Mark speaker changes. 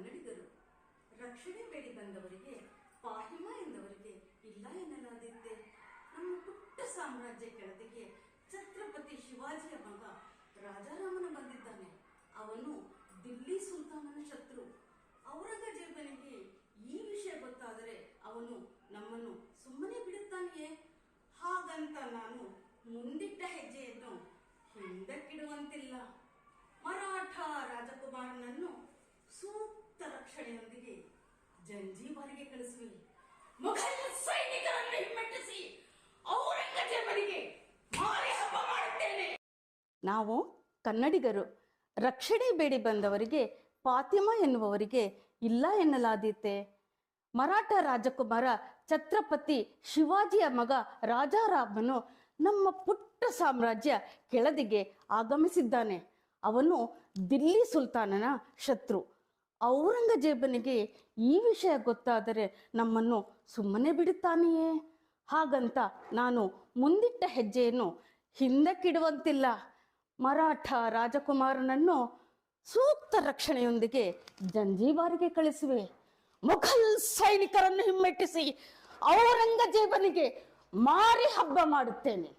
Speaker 1: ಕನ್ನಡಿಗರು. ರಕ್ಷಣೆ ಬೇಡಿ ಬಂದವರಿಗೆ, ಪಾಹಿಮ ಎಂದವರಿಗೆ ಇಲ್ಲ ಎನ್ನಲಾದಿತ್ತೆ. ನಮ್ಮ ಪುಟ್ಟ ಸಾಮ್ರಾಜ್ಯ ಕೆಳದಿಗೆ ಛತ್ರಪತಿ ಶಿವಾಜಿಯ ಮಗ ರಾಜಾರಾಮನ ಬಂದಿದ್ದಾನೆ. ಅವನು ದಿಲ್ಲಿ ಸುಲ್ತಾನನ ಶತ್ರು. ಔರಂಗಜೇಬನಿಗೆ ಈ ವಿಷಯ ಗೊತ್ತಾದರೆ ಅವನು ನಮ್ಮನ್ನು ಸುಮ್ಮನೆ ಬಿಡುತ್ತಾನೆಯೇ? ಹಾಗಂತ ನಾನು ಮುಂದಿಟ್ಟ ಹೆಜ್ಜೆಯನ್ನು ಹಿಂದಕ್ಕಿಡುವಂತಿಲ್ಲ. ಮರಾಠ ರಾಜಕುಮಾರನನ್ನು ಸೂಕ್ತ ರಕ್ಷಣೆಯೊಂದಿಗೆ ಜಂಜೀಬಾರಿಗೆ ಕಳಿಸುವೆ. ಮೊಘಲ್ ಸೈನಿಕರನ್ನು ಹಿಮ್ಮೆಟ್ಟಿಸಿ ಔರಂಗಜೇಬನಿಗೆ ಮಾರಿ ಹಬ್ಬ ಮಾಡುತ್ತೇನೆ. ನಾವು ಕನ್ನಡಿಗರು. ರಕ್ಷಣೆ ಬೇಡಿ ಬಂದವರಿಗೆ, ಫಾತಿಮ ಎನ್ನುವವರಿಗೆ ಇಲ್ಲ ಎನ್ನಲಾದೀತೆ. ಮರಾಠ ರಾಜಕುಮಾರ ಛತ್ರಪತಿ ಶಿವಾಜಿಯ ಮಗ ರಾಜಾರಾಮನು ನಮ್ಮ ಪುಟ್ಟ ಸಾಮ್ರಾಜ್ಯ ಕೆಳದಿಗೆ ಆಗಮಿಸಿದ್ದಾನೆ. ಅವನು ದಿಲ್ಲಿ ಸುಲ್ತಾನನ ಶತ್ರು. ಔರಂಗಜೇಬನಿಗೆ ಈ ವಿಷಯ ಗೊತ್ತಾದರೆ ನಮ್ಮನ್ನು ಸುಮ್ಮನೆ ಬಿಡುತ್ತಾನೆಯೇ? ಹಾಗಂತ ನಾನು ಮುಂದಿಟ್ಟ ಹೆಜ್ಜೆಯನ್ನು ಹಿಂದಕ್ಕಿಡುವಂತಿಲ್ಲ. ಮರಾಠ ರಾಜಕುಮಾರನನ್ನು ಸೂಕ್ತ ರಕ್ಷಣೆಯೊಂದಿಗೆ ಜಂಜೀಬಾರಿಗೆ ಕಳಿಸುವೆ. ಮೊಘಲ್ ಸೈನಿಕರನ್ನು ಹಿಮ್ಮೆಟ್ಟಿಸಿ ಔರಂಗಜೇಬನಿಗೆ ಮಾರಿ ಹಬ್ಬ ಮಾಡುತ್ತೇನೆ.